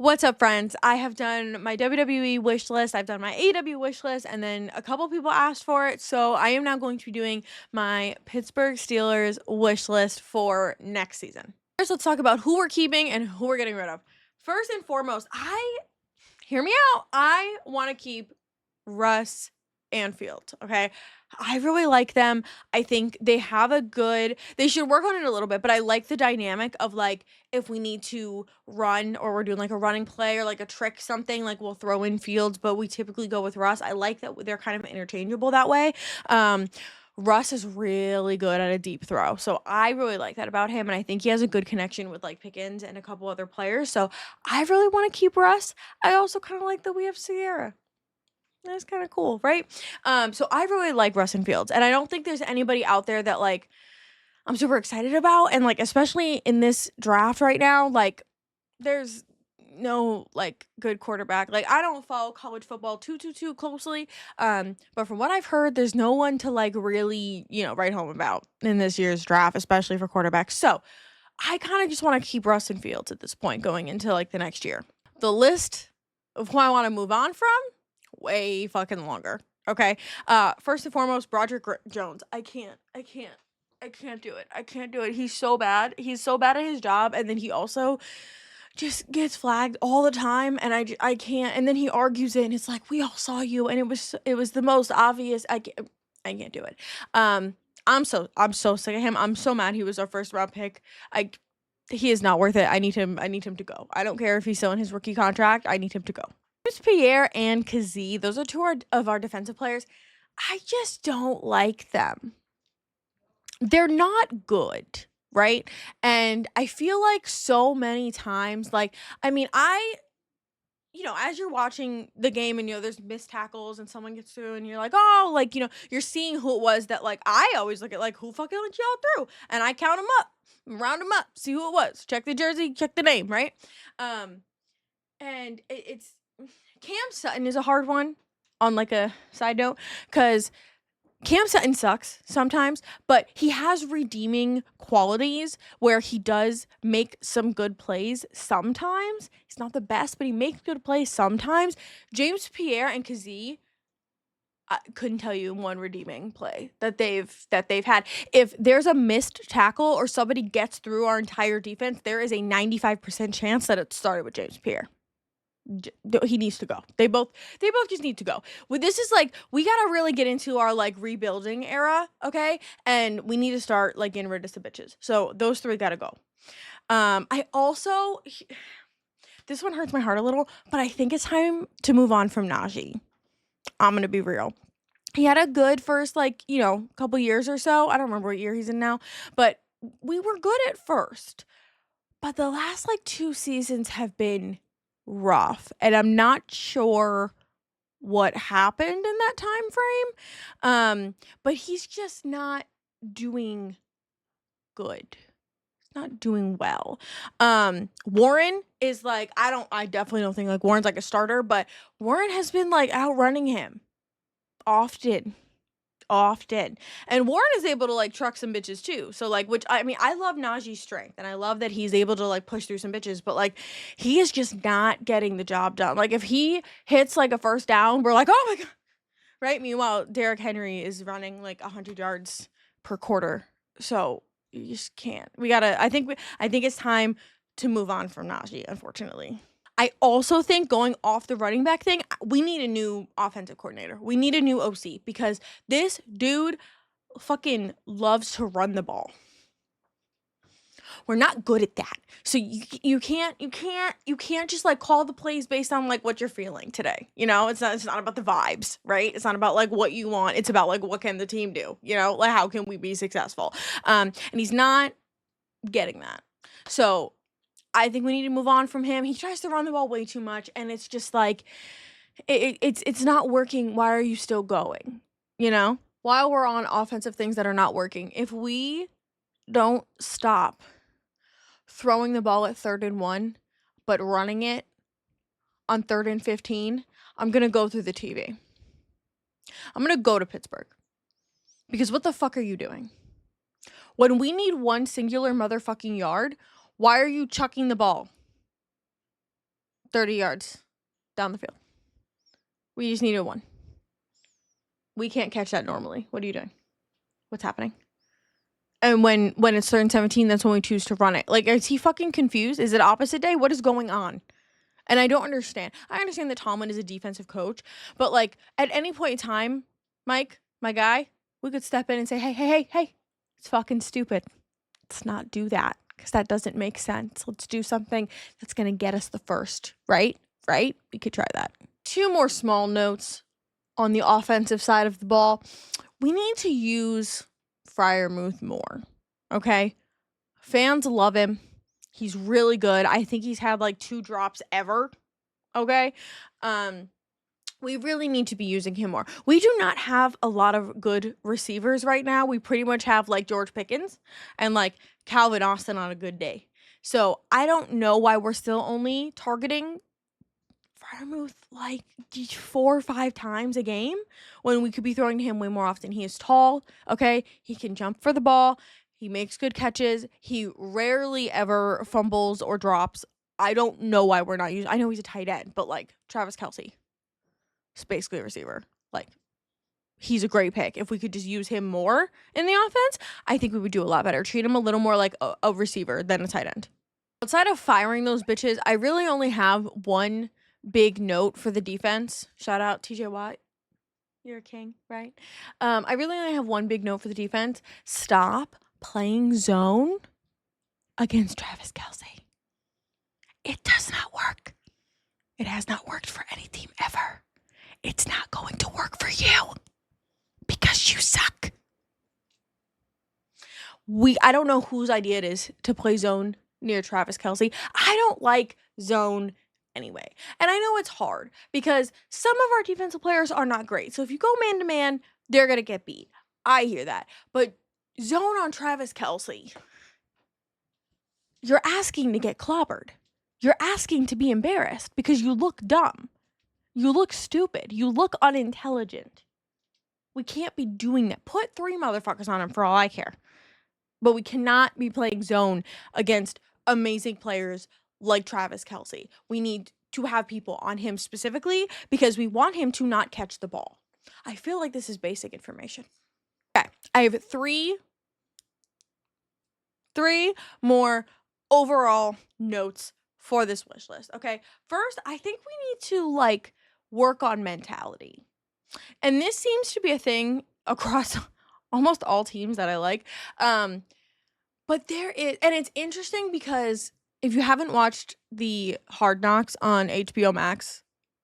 What's up, friends? I have done my WWE wish list, I've done my AEW wish list, and then a couple people asked for it. So I am now going to be doing my Pittsburgh Steelers wish list for next season. First, let's talk about who we're keeping and who we're getting rid of. First and foremost, hear me out. I want to keep Russ and Fields, okay? I really like them. I think they should work on it a little bit, but I like the dynamic of like if we need to run or we're doing like a running play or like a trick something, like we'll throw in Fields, but we typically go with Russ. I like that they're kind of interchangeable that way. Russ is really good at a deep throw. So I really like that about him. And I think he has a good connection with like Pickens and a couple other players. So I really want to keep Russ. I also kind of like that we have Sierra. That's kind of cool, right? So I really like Russ and Fields, and I don't think there's anybody out there that like I'm super excited about, and like especially in this draft right now, like there's no like good quarterback. Like I don't follow college football too closely, but from what I've heard, there's no one to like really write home about in this year's draft, especially for quarterbacks. So I kind of just want to keep Russ and Fields at this point going into like the next year. The list of who I want to move on from way fucking longer. Okay. First and foremost, Broderick Jones. I can't do it. I can't do it. He's so bad. He's so bad at his job, and then he also just gets flagged all the time, and I can't. And then he argues it, and it's like we all saw you, and it was the most obvious. I can't do it. I'm so sick of him. I'm so mad he was our first round pick. He is not worth it. I need him to go. I don't care if he's still in his rookie contract. I need him to go. Pierre and Kazee, those are two of our defensive players. I just don't like them. They're not good, right? And I feel like so many times, like, I mean, as you're watching the game and, there's missed tackles and someone gets through and you're like, oh, like, you're seeing who it was that, like, I always look at, like, who fucking let y'all through? And I count them up, round them up, see who it was, check the jersey, check the name, right? And it's Cam Sutton is a hard one on like a side note because Cam Sutton sucks sometimes, but he has redeeming qualities where he does make some good plays sometimes. He's not the best, but he makes good plays sometimes. James Pierre and Kazee, I couldn't tell you one redeeming play that they've had. If there's a missed tackle or somebody gets through our entire defense, there is a 95% chance that it started with James Pierre. He needs to go. They both just need to go. This is like we gotta really get into our like rebuilding era, okay? And we need to start like getting rid of some bitches. So those three gotta go. I also this one hurts my heart a little, but I think it's time to move on from Najee. I'm gonna be real. He had a good first couple years or so. I don't remember what year he's in now, but we were good at first. But the last like 2 seasons have been rough, and I'm not sure what happened in that time frame. But he's just not doing good. He's not doing well. Warren is like I definitely don't think like Warren's like a starter, but Warren has been like outrunning him often. And Warren is able to like truck some bitches too. So like, which I mean, I love Najee's strength and I love that he's able to like push through some bitches, but like he is just not getting the job done. Like if he hits like a first down, we're like, oh my God. Right. Meanwhile, Derrick Henry is running like 100 yards per quarter. So you just can't. I think it's time to move on from Najee, unfortunately. I also think going off the running back thing, we need a new offensive coordinator. We need a new OC because this dude fucking loves to run the ball. We're not good at that. So you can't just like call the plays based on like what you're feeling today. It's not about the vibes, right? It's not about like what you want. It's about like what can the team do? Like how can we be successful? And he's not getting that. So I think we need to move on from him. He tries to run the ball way too much, and it's just like it's not working. Why are you still going? While we're on offensive things that are not working, if we don't stop throwing the ball at 3rd and 1, but running it on 3rd and 15, I'm gonna go through the TV. I'm gonna go to Pittsburgh because what the fuck are you doing? When we need one singular motherfucking yard, why are you chucking the ball? 30 yards down the field. We just needed one. We can't catch that normally. What are you doing? What's happening? And when it's 3rd and 17, that's when we choose to run it. Like, is he fucking confused? Is it opposite day? What is going on? And I don't understand. I understand that Tomlin is a defensive coach, but like at any point in time, Mike, my guy, we could step in and say, hey, it's fucking stupid. Let's not do that because that doesn't make sense. Let's do something that's going to get us the first, right? Right? We could try that. 2 more small notes on the offensive side of the ball. We need to use Freiermuth more, okay? Fans love him. He's really good. I think he's had like 2 drops ever, okay? We really need to be using him more. We do not have a lot of good receivers right now. We pretty much have like George Pickens and like Calvin Austin on a good day. So I don't know why we're still only targeting Freiermuth like 4 or 5 times a game when we could be throwing to him way more often. He is tall, okay? He can jump for the ball. He makes good catches. He rarely ever fumbles or drops. I don't know why we're not using. I know he's a tight end, but like Travis Kelce, he's basically a receiver. Like, he's a great pick. If we could just use him more in the offense, I think we would do a lot better. Treat him a little more like a receiver than a tight end. Outside of firing those bitches, I really only have one big note for the defense. Shout out TJ Watt. You're a king, right? I really only have one big note for the defense. Stop playing zone against Travis Kelce. It does not work. It has not worked for any team ever. It's not going to work for you because you suck. I don't know whose idea it is to play zone near Travis Kelce. I don't like zone anyway. And I know it's hard because some of our defensive players are not great. So if you go man to man, they're going to get beat. I hear that. But zone on Travis Kelce, you're asking to get clobbered. You're asking to be embarrassed because you look dumb. You look stupid. You look unintelligent. We can't be doing that. Put 3 motherfuckers on him for all I care. But we cannot be playing zone against amazing players like Travis Kelce. We need to have people on him specifically because we want him to not catch the ball. I feel like this is basic information. Okay, I have three more overall notes for this wish list. Okay, first, I think we need to like work on mentality. And this seems to be a thing across almost all teams that I like. But there is, and it's interesting because if you haven't watched the Hard Knocks on HBO Max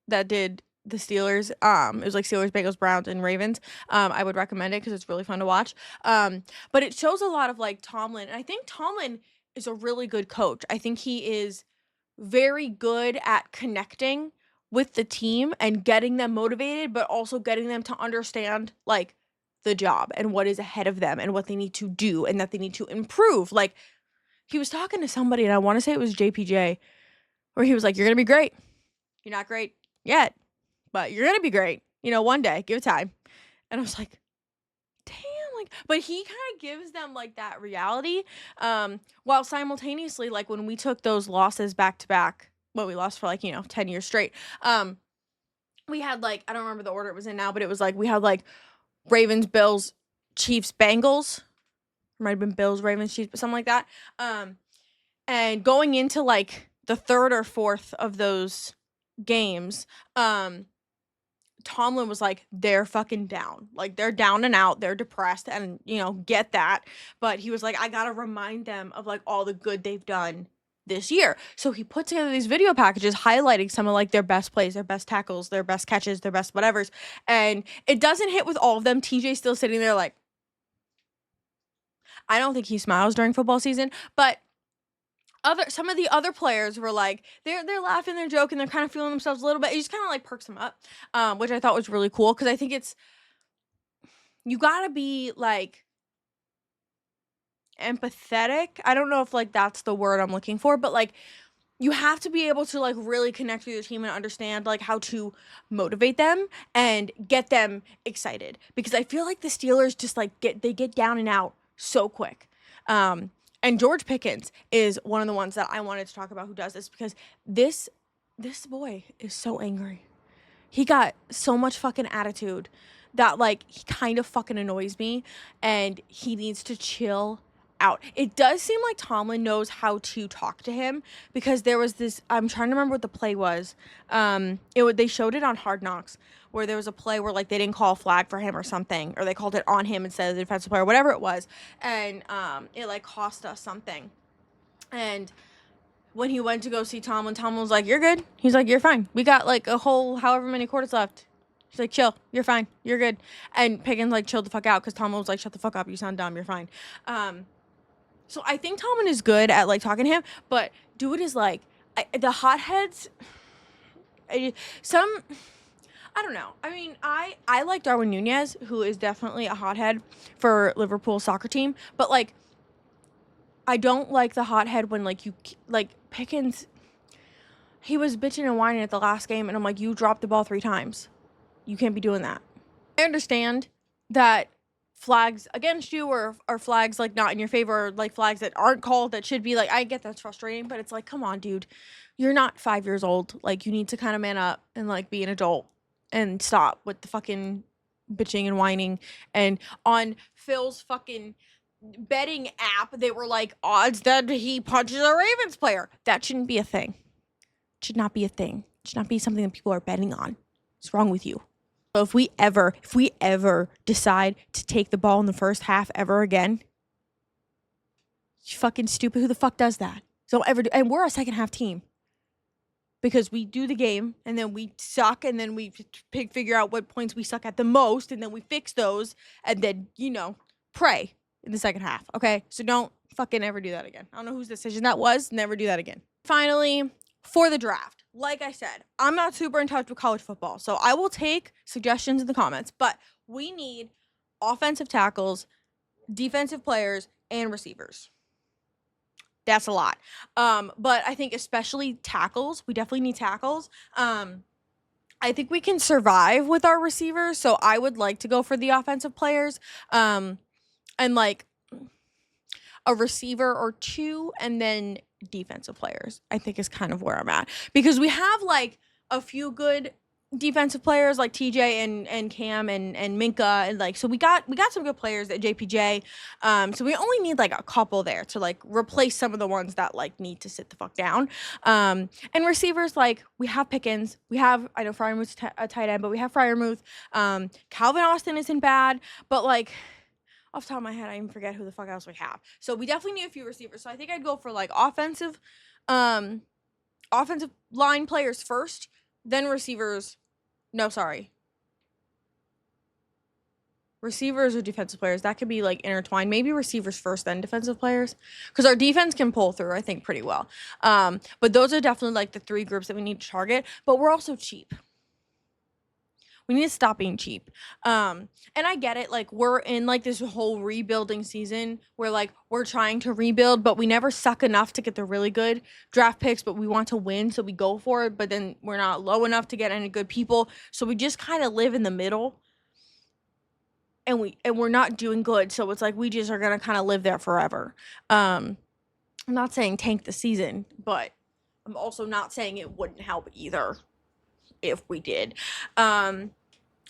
that did the Steelers, it was like Steelers, Bengals, Browns, and Ravens. I would recommend it because it's really fun to watch. But it shows a lot of like Tomlin, and I think Tomlin is a really good coach. I think he is very good at connecting with the team and getting them motivated, but also getting them to understand like the job and what is ahead of them and what they need to do and that they need to improve. Like, he was talking to somebody, and I want to say it was JPJ, where he was like, you're going to be great. You're not great yet, but you're going to be great. You know, one day, give it time. And I was like, damn, like, but he kind of gives them like that reality, while simultaneously, like when we took those losses back to back, we lost for like, 10 years straight. We had like, I don't remember the order it was in now, but it was like, we had like Ravens, Bills, Chiefs, Bengals. It might have been Bills, Ravens, Chiefs, but something like that. And going into like the 3rd or 4th of those games, Tomlin was like, they're fucking down. Like, they're down and out. They're depressed and, get that. But he was like, I got to remind them of like all the good they've done this year. So he put together these video packages highlighting some of like their best plays, their best tackles, their best catches, their best whatevers. And it doesn't hit with all of them. TJ's still sitting there like, I don't think he smiles during football season, but some of the other players were like, they're laughing, they're joking, they're kind of feeling themselves a little bit. It just kind of like perks them up, which I thought was really cool because I think you gotta be like empathetic. I don't know if like that's the word I'm looking for, but like you have to be able to like really connect with your team and understand like how to motivate them and get them excited, because I feel like the Steelers just like get down and out so quick. And George Pickens is one of the ones that I wanted to talk about who does this, because this this boy is so angry. He got so much fucking attitude that, like, he kind of fucking annoys me, and he needs to chill out. It does seem like Tomlin knows how to talk to him, because there was this, I'm trying to remember what the play was. They showed it on Hard Knocks, where there was a play where, like, they didn't call a flag for him or something, or they called it on him instead of the defensive player, whatever it was, and it, like, cost us something. And when he went to go see Tomlin was like, "You're good." He's like, "You're fine. We got like a whole however many quarters left." He's like, "Chill. You're fine. You're good." And Pickens like chilled the fuck out because Tomlin was like, "Shut the fuck up. You sound dumb. You're fine." So I think Tomlin is good at like talking to him, but dude is like the hotheads. I don't know. I mean, I like Darwin Nunez, who is definitely a hothead for Liverpool soccer team, but like I don't like the hothead when like you like Pickens. He was bitching and whining at the last game, and I'm like, you dropped the ball 3 times. You can't be doing that. I understand that flags against you or flags like not in your favor, or like flags that aren't called that should be, like, I get that's frustrating, but it's like, come on, dude. You're not 5 years old. Like, you need to kind of man up and like be an adult and stop with the fucking bitching and whining. And on Phil's fucking betting app, they were like, odds that he punches a Ravens player. That shouldn't be a thing. It should not be a thing. It should not be something that people are betting on. What's wrong with you? So if we ever decide to take the ball in the first half ever again, you fucking stupid. Who the fuck does that? So ever do, and we're a second half team. Because we do the game, and then we suck, and then we figure out what points we suck at the most, and then we fix those, and then, pray in the second half, okay? So don't fucking ever do that again. I don't know whose decision that was. Never do that again. Finally, for the draft, like I said, I'm not super in touch with college football, so I will take suggestions in the comments, but we need offensive tackles, defensive players, and receivers. That's a lot. But I think especially tackles, we definitely need tackles. I think we can survive with our receivers, so I would like to go for the offensive players. And like a receiver or 2, and then defensive players, I think is kind of where I'm at. Because we have like a few good defensive players like TJ and Cam and Minka, and like, so we got some good players at JPJ. So we only need like a couple there to like replace some of the ones that like need to sit the fuck down. And receivers, like, we have Pickens, I know Freiermuth's a tight end, but we have Freiermuth. Calvin Austin isn't bad, but like off the top of my head, I even forget who the fuck else we have. So we definitely need a few receivers. So I think I'd go for like offensive line players first, then receivers. No, sorry. Receivers or defensive players. That could be like intertwined. Maybe receivers first, then defensive players. Because our defense can pull through, I think, pretty well. But those are definitely like the 3 groups that we need to target. But we're also cheap. We need to stop being cheap. And I get it. Like, we're in like this whole rebuilding season where like we're trying to rebuild, but we never suck enough to get the really good draft picks, but we want to win, so we go for it. But then we're not low enough to get any good people. So we just kind of live in the middle. And we're not doing good. So it's like we just are gonna kind of live there forever. I'm not saying tank the season, but I'm also not saying it wouldn't help either if we did.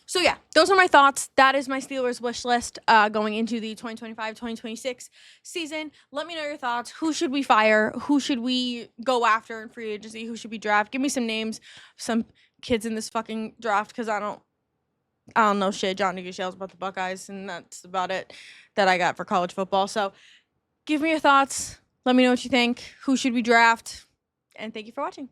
So yeah, those are my thoughts. That is my Steelers wish list going into the 2025-2026 season. Let me know your thoughts. Who should we fire? Who should we go after in free agency? Who should we draft? Give me some names, some kids in this fucking draft, because I don't know shit. Johnny Gushel's about the Buckeyes, and that's about it that I got for college football. So give me your thoughts. Let me know what you think. Who should we draft? And thank you for watching.